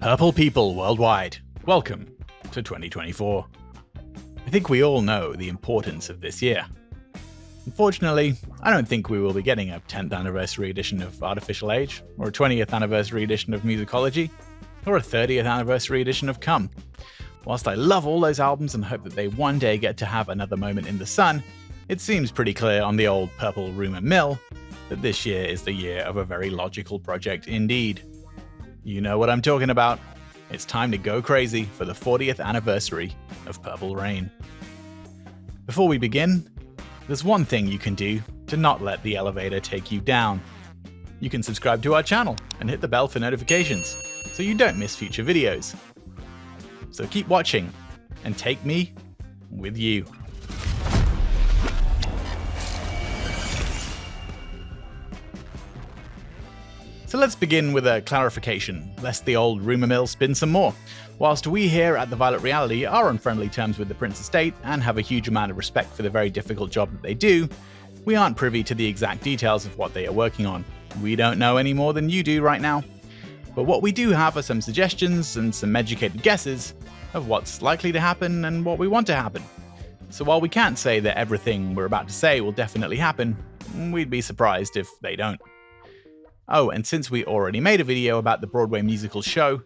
Purple people worldwide, welcome to 2024. I think we all know the importance of this year. Unfortunately, I don't think we will be getting a 10th anniversary edition of Artificial Age, or a 20th anniversary edition of Musicology, or a 30th anniversary edition of Come. Whilst I love all those albums and hope that they one day get to have another moment in the sun, it seems pretty clear on the old purple rumour mill that this year is the year of a very logical project indeed. You know what I'm talking about. It's time to go crazy for the 40th anniversary of Purple Rain. Before we begin, there's one thing you can do to not let the elevator take you down. You can subscribe to our channel and hit the bell for notifications so you don't miss future videos. So keep watching and take me with you. So let's begin with a clarification, lest the old rumour mill spin some more. Whilst we here at The Violet Reality are on friendly terms with the Prince estate and have a huge amount of respect for the very difficult job that they do, we aren't privy to the exact details of what they are working on. We don't know any more than you do right now. But what we do have are some suggestions and some educated guesses of what's likely to happen and what we want to happen. So while we can't say that everything we're about to say will definitely happen, we'd be surprised if they don't. Oh, and since we already made a video about the Broadway musical show,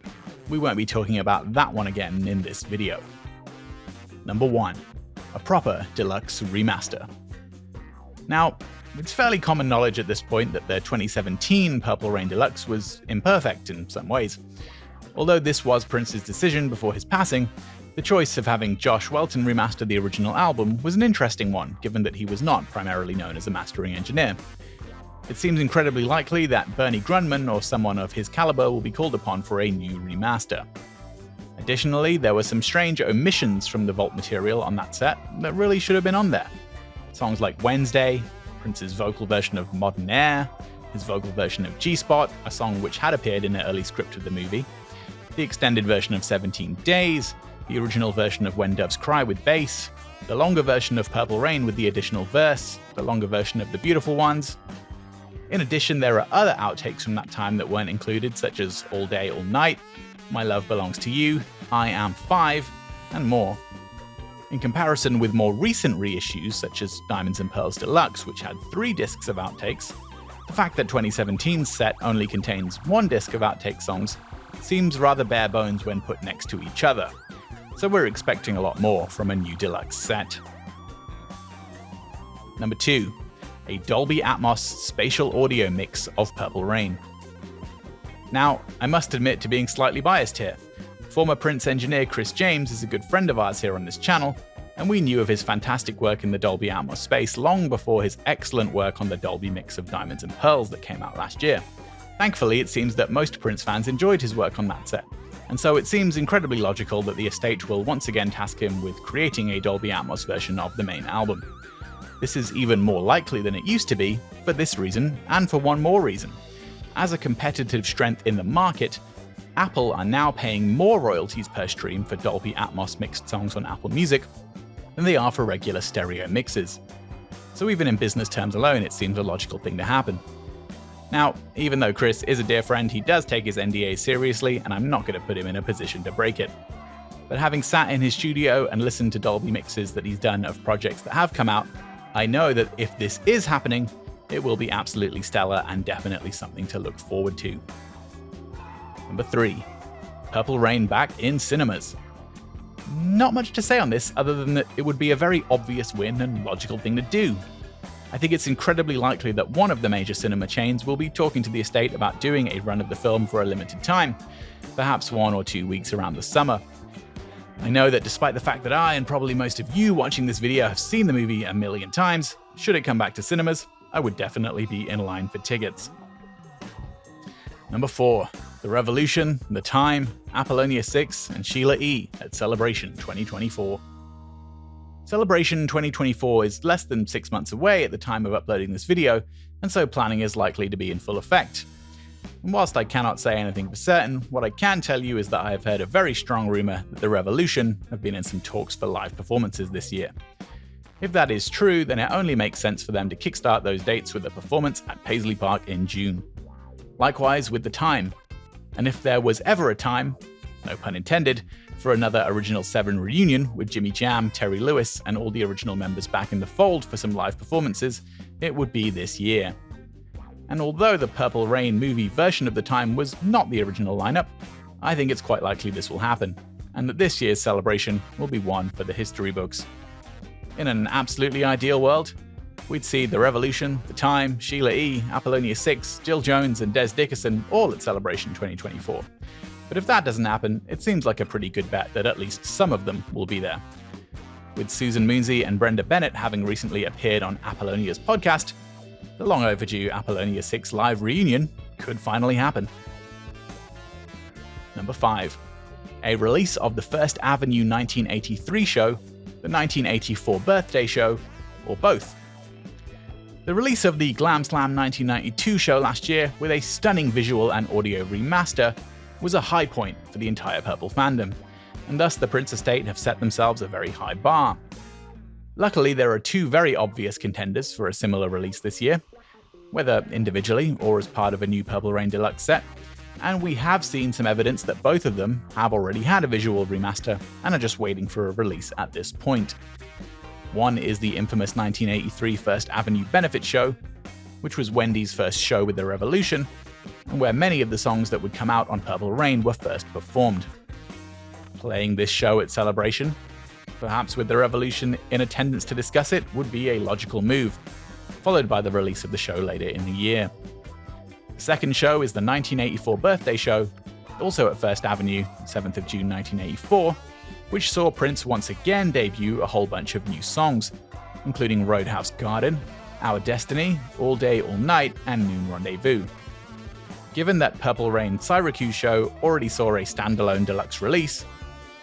we won't be talking about that one again in this video. Number 1. A proper Deluxe Remaster. Now, it's fairly common knowledge at this point that the 2017 Purple Rain Deluxe was imperfect in some ways. Although this was Prince's decision before his passing, the choice of having Josh Welton remaster the original album was an interesting one, given that he was not primarily known as a mastering engineer. It seems incredibly likely that Bernie Grundman or someone of his caliber will be called upon for a new remaster. Additionally, there were some strange omissions from the vault material on that set that really should have been on there. Songs like Wednesday, Prince's vocal version of Modern Air, his vocal version of G-Spot, a song which had appeared in the early script of the movie, the extended version of 17 Days, the original version of When Doves Cry with bass, the longer version of Purple Rain with the additional verse, the longer version of The Beautiful Ones. In addition, there are other outtakes from that time that weren't included, such as All Day, All Night, My Love Belongs to You, I Am 5, and more. In comparison with more recent reissues, such as Diamonds and Pearls Deluxe, which had 3 discs of outtakes, the fact that 2017's set only contains 1 disc of outtake songs seems rather bare bones when put next to each other, so we're expecting a lot more from a new deluxe set. Number 2. A Dolby Atmos spatial audio mix of Purple Rain. Now, I must admit to being slightly biased here. Former Prince engineer Chris James is a good friend of ours here on this channel, and we knew of his fantastic work in the Dolby Atmos space long before his excellent work on the Dolby mix of Diamonds and Pearls that came out last year. Thankfully, it seems that most Prince fans enjoyed his work on that set, and so it seems incredibly logical that the estate will once again task him with creating a Dolby Atmos version of the main album. This is even more likely than it used to be, for this reason, and for one more reason. As a competitive strength in the market, Apple are now paying more royalties per stream for Dolby Atmos mixed songs on Apple Music than they are for regular stereo mixes. So even in business terms alone, it seems a logical thing to happen. Now, even though Chris is a dear friend, he does take his NDA seriously, and I'm not going to put him in a position to break it. But having sat in his studio and listened to Dolby mixes that he's done of projects that have come out, I know that if this is happening, it will be absolutely stellar and definitely something to look forward to. Number 3. Purple Rain back in cinemas. Not much to say on this other than that it would be a very obvious win and logical thing to do. I think it's incredibly likely that one of the major cinema chains will be talking to the estate about doing a run of the film for a limited time, perhaps 1 or 2 weeks around the summer. I know that despite the fact that I and probably most of you watching this video have seen the movie a million times, should it come back to cinemas, I would definitely be in line for tickets. Number 4. The Revolution, The Time, Apollonia 6, and Sheila E. at Celebration 2024. Celebration 2024 is less than 6 months away at the time of uploading this video, and so planning is likely to be in full effect. And whilst I cannot say anything for certain, what I can tell you is that I have heard a very strong rumour that The Revolution have been in some talks for live performances this year. If that is true, then it only makes sense for them to kickstart those dates with a performance at Paisley Park in June. Likewise with The Time. And if there was ever a time, no pun intended, for another Original 7 reunion with Jimmy Jam, Terry Lewis, and all the original members back in the fold for some live performances, it would be this year. And although the Purple Rain movie version of the time was not the original lineup, I think it's quite likely this will happen, and that this year's celebration will be one for the history books. In an absolutely ideal world, we'd see The Revolution, The Time, Sheila E., Apollonia 6, Jill Jones, and Des Dickerson all at Celebration 2024. But if that doesn't happen, it seems like a pretty good bet that at least some of them will be there. With Susan Moonsey and Brenda Bennett having recently appeared on Apollonia's podcast, the long overdue Apollonia 6 live reunion could finally happen. Number 5. A release of the First Avenue 1983 show, the 1984 birthday show, or both. The release of the Glam Slam 1992 show last year with a stunning visual and audio remaster was a high point for the entire Purple fandom, and thus the Prince estate have set themselves a very high bar. Luckily, there are two very obvious contenders for a similar release this year, whether individually or as part of a new Purple Rain Deluxe set, and we have seen some evidence that both of them have already had a visual remaster and are just waiting for a release at this point. One is the infamous 1983 First Avenue Benefit Show, which was Wendy's first show with The Revolution, and where many of the songs that would come out on Purple Rain were first performed. Playing this show at Celebration, perhaps with The Revolution in attendance to discuss it, would be a logical move, followed by the release of the show later in the year. The second show is the 1984 birthday show, also at First Avenue, 7th of June 1984, which saw Prince once again debut a whole bunch of new songs, including Roadhouse Garden, Our Destiny, All Day All Night, and Noon Rendezvous. Given that Purple Rain Syracuse show already saw a standalone deluxe release,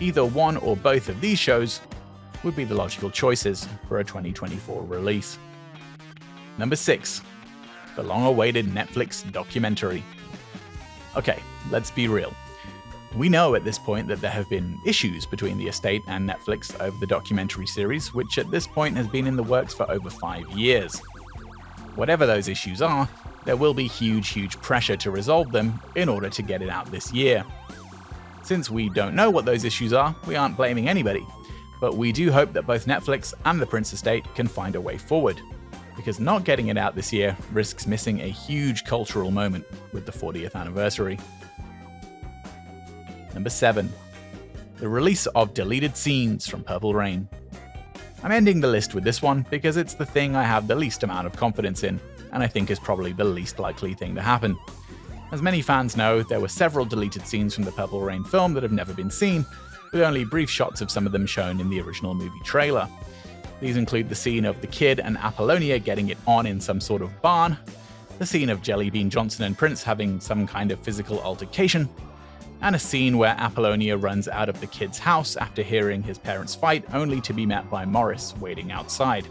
either one or both of these shows would be the logical choices for a 2024 release. Number 6. The long-awaited Netflix documentary. Okay, let's be real. We know at this point that there have been issues between the estate and Netflix over the documentary series, which at this point has been in the works for over 5 years. Whatever those issues are, there will be huge pressure to resolve them in order to get it out this year. Since we don't know what those issues are, we aren't blaming anybody, but we do hope that both Netflix and the Prince estate can find a way forward, because not getting it out this year risks missing a huge cultural moment with the 40th anniversary. Number 7. The release of deleted scenes from Purple Rain. I'm ending the list with this one because it's the thing I have the least amount of confidence in, and I think is probably the least likely thing to happen. As many fans know, there were several deleted scenes from the Purple Rain film that have never been seen, with only brief shots of some of them shown in the original movie trailer. These include the scene of the Kid and Apollonia getting it on in some sort of barn, the scene of Jelly Bean Johnson and Prince having some kind of physical altercation, and a scene where Apollonia runs out of the Kid's house after hearing his parents fight, only to be met by Morris waiting outside.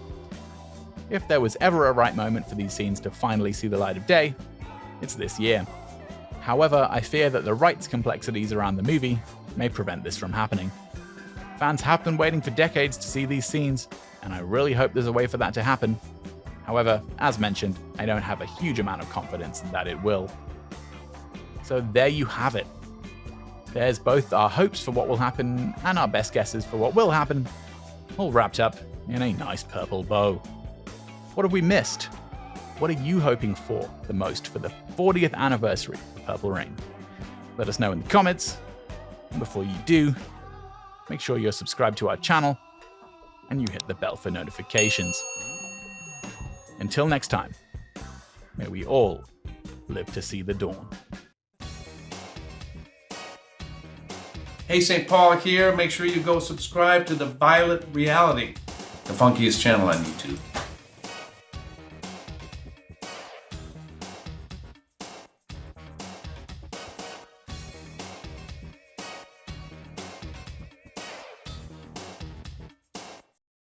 If there was ever a right moment for these scenes to finally see the light of day, it's this year. However, I fear that the rights complexities around the movie may prevent this from happening. Fans have been waiting for decades to see these scenes, and I really hope there's a way for that to happen. However, as mentioned, I don't have a huge amount of confidence that it will. So there you have it. There's both our hopes for what will happen and our best guesses for what will happen, all wrapped up in a nice purple bow. What have we missed? What are you hoping for the most for the 40th anniversary of Purple Rain? Let us know in the comments. And before you do, make sure you're subscribed to our channel and you hit the bell for notifications. Until next time, may we all live to see the dawn. Hey, St. Paul here. Make sure you go subscribe to The Violet Reality, the funkiest channel on YouTube.